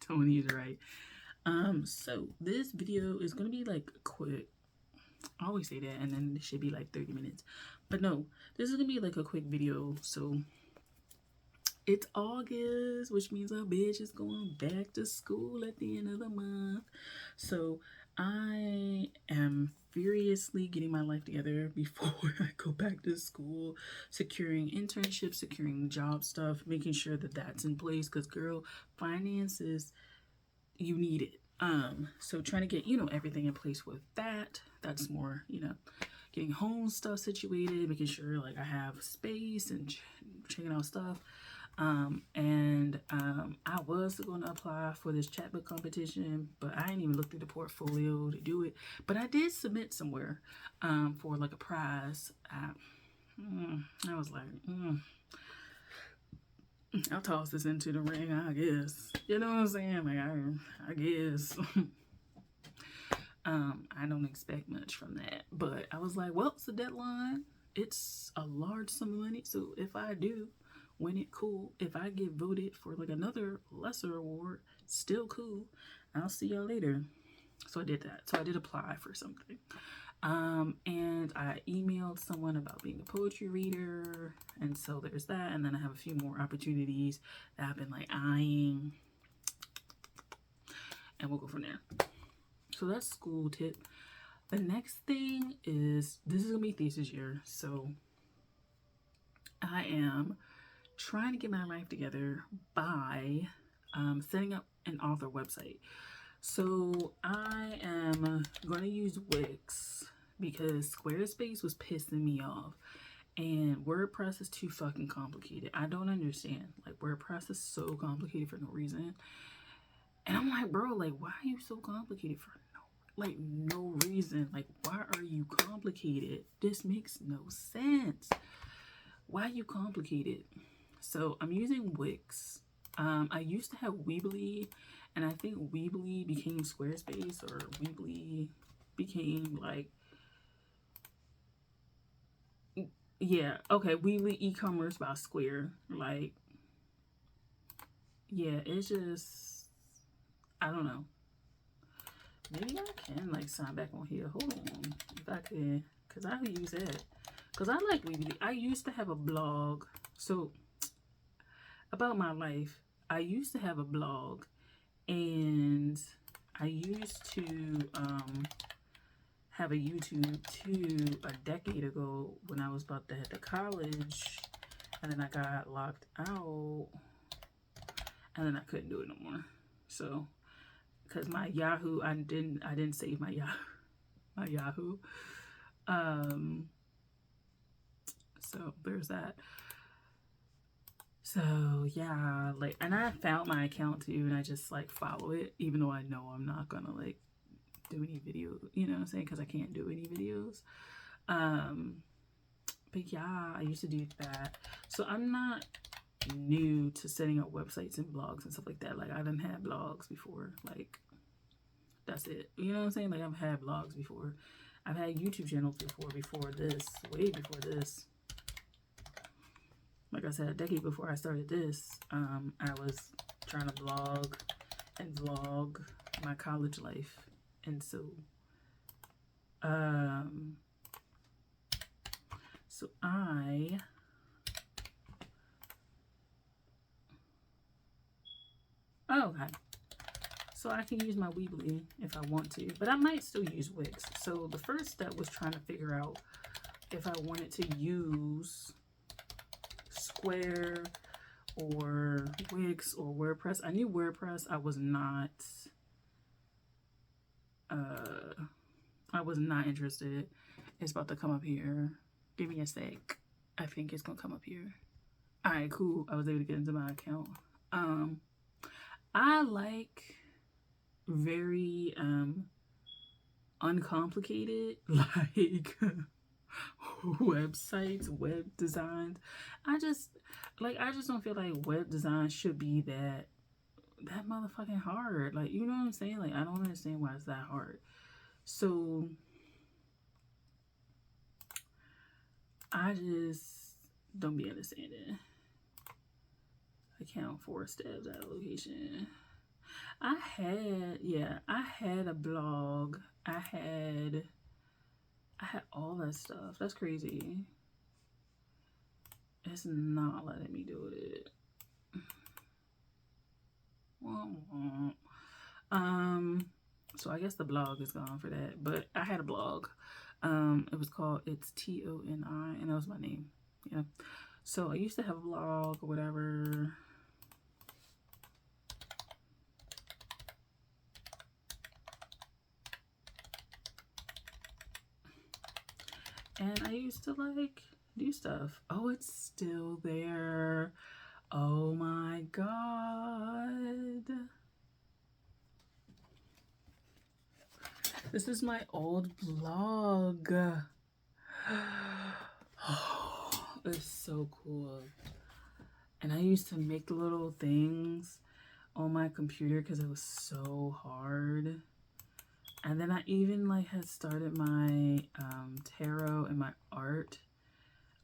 Tony's right. So this video is gonna be like quick. I always say that, and then it should be like 30 minutes. But no, this is gonna be like a quick video. So it's August, which means our bitch is going back to school at the end of the month. So I am furiously getting my life together before I go back to school, securing internships, securing job stuff, making sure that that's in place. Because girl, finances, you need it. So trying to get, everything in place with that. That's more, getting home stuff situated, making sure like I have space and checking out stuff. I was going to apply for this chatbook competition, but I didn't even look through the portfolio to do it. But I did submit somewhere for like a prize. I was like, I'll toss this into the ring, I guess. You know what I'm saying? Like, I guess. I don't expect much from that. But I was like, well, it's a deadline. It's a large sum of money. So if I do win it, cool. If I get voted for like another lesser award, still cool. I'll see y'all later. So I did that. So I did apply for something. And I emailed someone about being a poetry reader. And so there's that. And then I have a few more opportunities that I've been like eyeing. And we'll go from there. So that's school tip. The next thing is, this is going to be thesis year. So I am trying to get my life together by setting up an author website. So I am going to use Wix because Squarespace was pissing me off. And WordPress is too fucking complicated. I don't understand. Like, WordPress is so complicated for no reason. And I'm like, bro, like, why are you so complicated for no reason? Like, why are you complicated? This makes no sense. Why are you complicated? So I'm using Wix. I used to have Weebly, and I think Weebly became Squarespace, or Weebly became like, yeah, okay, Weebly e-commerce by Square. Like, yeah, it's just, I don't know. Maybe I can like sign back on here. Hold on, if I can, cause I use it. Cause I like Weebly. I used to have a blog. So about my life, I used to have a blog, and I used to have a YouTube too a decade ago when I was about to head to college, and then I got locked out, and then I couldn't do it no more. So, cause my Yahoo, I didn't save my Yahoo. So there's that. So yeah, like, and I found my account too, and I just like follow it, even though I know I'm not gonna like do any video, you know what I'm saying, because I can't do any videos. But yeah, I used to do that. So I'm not new to setting up websites and blogs and stuff like that. Like, I done had blogs before. Like, that's it. You know what I'm saying? Like, I've had blogs before. I've had YouTube channels before this, way before this. Like I said, a decade before I started this, I was trying to blog and vlog my college life. And so, okay. So I can use my Weebly if I want to, but I might still use Wix. So the first step was trying to figure out if I wanted to use Square or Wix or WordPress. I knew WordPress. I was not interested. It's about to come up here. Give me a sec. I think it's gonna come up here. All right, cool. I was able to get into my account. I like very uncomplicated like websites, web designs. I just don't feel like web design should be that motherfucking hard. Like, you know what I'm saying? Like, I don't understand why it's that hard. So I just don't be understanding. Account 4 stabs at a location. I had a blog. I had all that stuff. That's crazy. It's not letting me do it. So I guess the blog is gone for that. But I had a blog. It was called It's Toni, and that was my name. Yeah. So I used to have a blog or whatever. And I used to like do stuff. Oh, it's still there. Oh my God. This is my old blog. Oh, it's so cool. And I used to make little things on my computer because it was so hard. And then I even like had started my tarot and my art.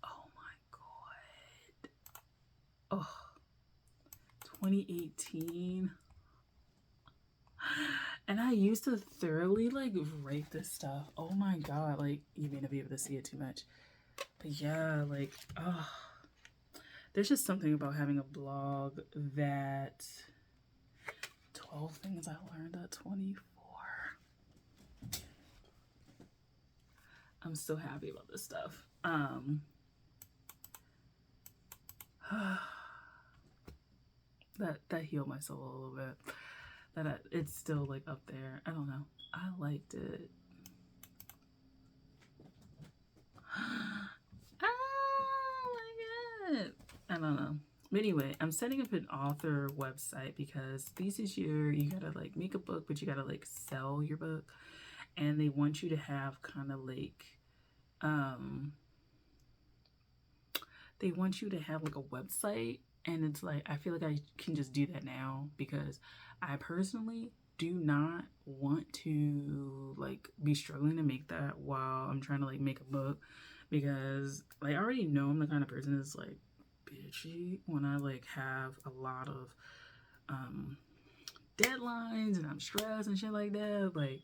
Oh my God. Oh, 2018. And I used to thoroughly like write this stuff. Oh my God. Like, you may not be able to see it too much. But yeah, like, oh, there's just something about having a blog that 12 things I learned at 24. I'm so happy about this stuff. That healed my soul a little bit. It's still like up there. I don't know. I liked it. Oh my God. I don't know. But anyway, I'm setting up an author website because thesis year, you gotta like make a book, but you gotta like sell your book. And they want you to have kind of like, they want you to have like a website. And it's like, I feel like I can just do that now because I personally do not want to like be struggling to make that while I'm trying to like make a book, because like I already know I'm the kind of person that's like bitchy when I like have a lot of deadlines and I'm stressed and shit like that. Like,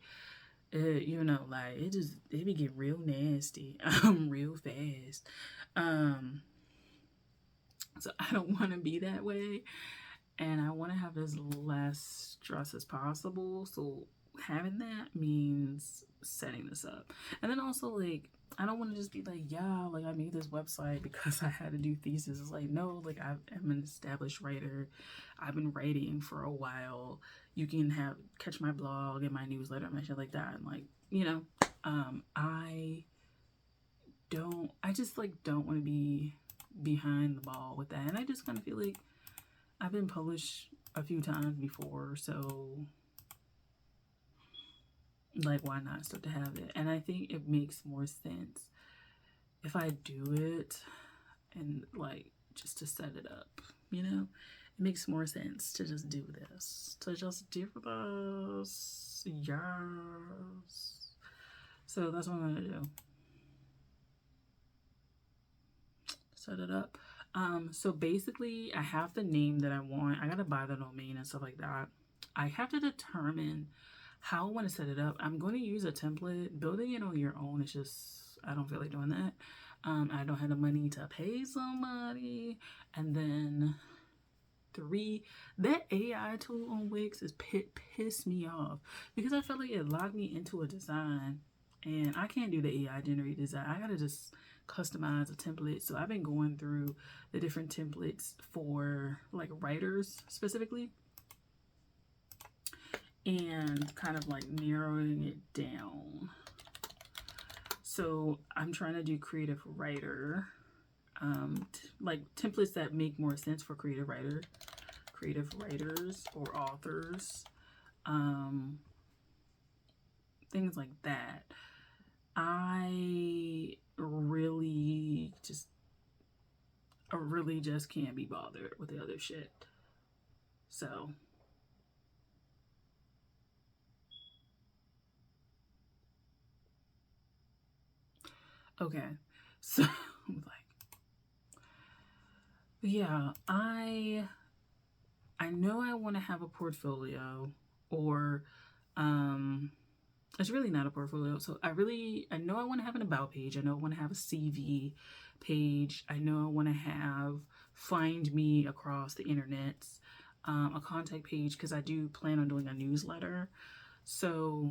you know, like it be getting real nasty real fast. So I don't want to be that way, and I want to have as less stress as possible. So having that means setting this up. And then also, like, I don't want to just be like, yeah, like I made this website because I had to do thesis. It's like, no, like I'm an established writer. I've been writing for a while. You can catch my blog and my newsletter and shit like that. And like, you know, I just like don't want to be behind the ball with that. And I just kind of feel like I've been published a few times before, so like why not start to have it? And I think it makes more sense if I do it and like just to set it up, you know? It makes more sense to just do this. Yes. So that's what I'm gonna do. Set it up. So basically I have the name that I want. I gotta buy the domain and stuff like that. I have to determine how I want to set it up. I'm going to use a template. Building it on your own is just, I don't feel like doing that. I don't have the money to pay somebody. And then 3, that AI tool on Wix is pissed me off because I felt like it locked me into a design, and I can't do the AI generated design. I gotta just customize a template. So I've been going through the different templates for like writers specifically and kind of like narrowing it down. So I'm trying to do creative writer, like templates that make more sense for creative writers or authors, things like that. I really just can't be bothered with the other shit. So okay, so like, yeah, I I know I want to have a portfolio, or it's really not a portfolio. So I know I want to have an about page. I know I want to have a CV page. I know I want to have find me across the internet, a contact page, because I do plan on doing a newsletter. So,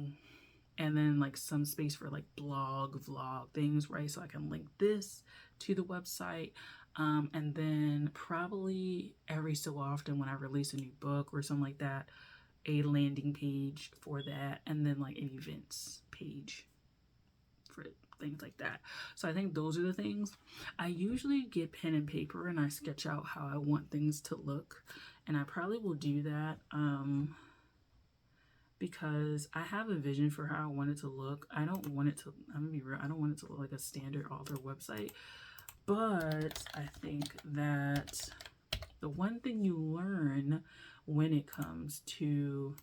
and then like some space for like blog, vlog things, right? So I can link this to the website. And then probably every so often when I release a new book or something like that, a landing page for that, and then like an events page for things like that. So I think those are the things. I usually get pen and paper and I sketch out how I want things to look, and I probably will do that because I have a vision for how I want it to look. I don't want it to, I'm gonna be real, I don't want it to look like a standard author website, but I think that the one thing you learn when it comes to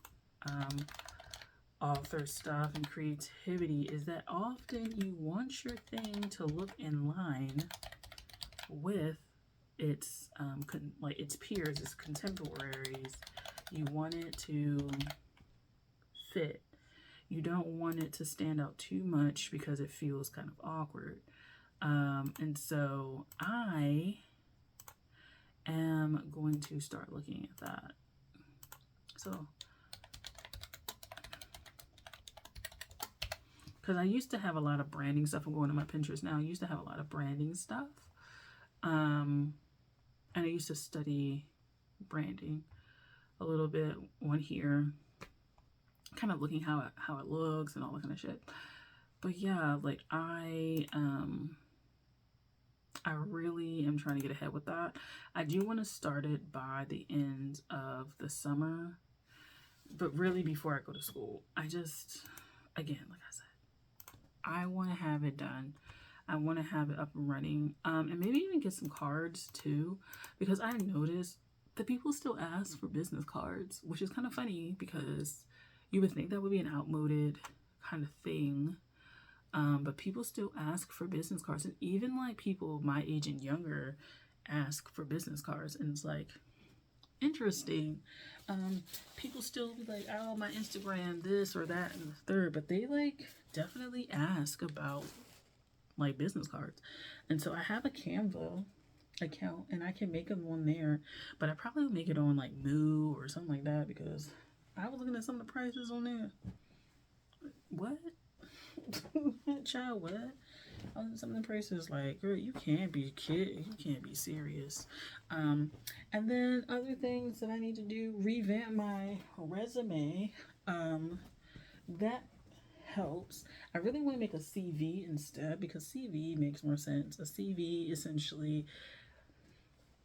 author stuff and creativity is that often you want your thing to look in line with its like its peers, its contemporaries. You want it to fit. You don't want it to stand out too much because it feels kind of awkward. And so I am going to start looking at that. So, because I used to have a lot of branding stuff. I'm going to my Pinterest now. I used to have a lot of branding stuff. And I used to study branding a little bit on here, kind of looking how it looks and all that kind of shit. But yeah, like I really am trying to get ahead with that. I do want to start it by the end of the summer, but really before I go to school. I just, again, like I said, I want to have it done. I want to have it up and running, and maybe even get some cards too, because I noticed that people still ask for business cards, which is kind of funny because you would think that would be an outmoded kind of thing. But people still ask for business cards, and even like people my age and younger ask for business cards, and it's like interesting. People still be like, oh, my Instagram this or that and the third, but they like definitely ask about like business cards. And so I have a Canva account and I can make them on there, but I probably will make it on like Moo or something like that, because I was looking at some of the prices on there. What? Child, what? Some of the prices, like, girl, you can't be kidding. You can't be serious. And then other things that I need to do, revamp my resume. That helps. I really want to make a CV instead, because CV makes more sense. A CV essentially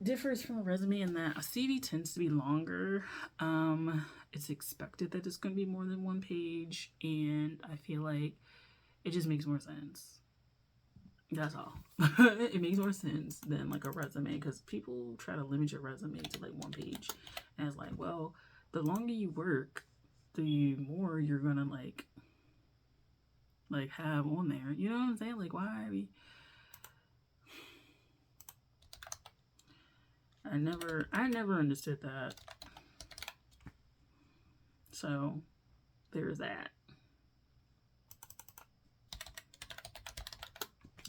differs from a resume in that a CV tends to be longer. It's expected that it's going to be more than one page, and I feel like it just makes more sense. That's all. It makes more sense than like a resume, because people try to limit your resume to like one page, and it's like, well, the longer you work, the more you're gonna like have on there. You know what I'm saying? Like, why? I never understood that. So there's that.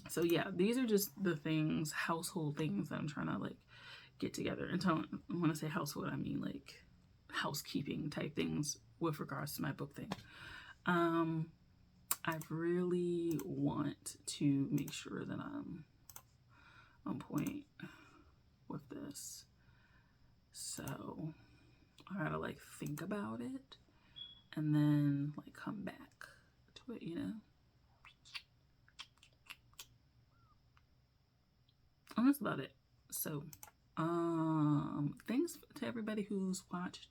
So yeah, these are just the things, household things that I'm trying to like get together. And so when I say household, I mean like housekeeping type things with regards to my book thing. I really want to make sure that I'm on point with this. So I gotta like think about it and then like come back to it, you know? And that's about it. So thanks to everybody who's watched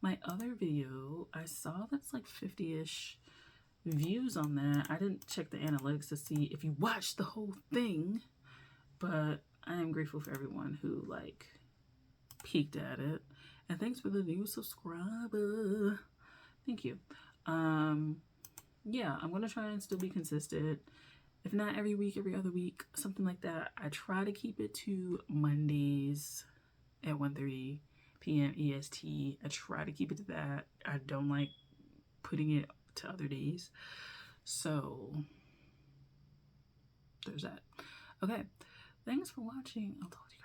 my other video. I saw that's like 50-ish views on that. I didn't check the analytics to see if you watched the whole thing, but I am grateful for everyone who like peeked at it. And thanks for the new subscriber. Thank you. Yeah, I'm gonna try and still be consistent. If not every week, every other week, something like that. I try to keep it to Mondays at 1:30 p.m. EST. I try to keep it to that. I don't like putting it to other days. So there's that. Okay. Thanks for watching. I'll talk to you guys.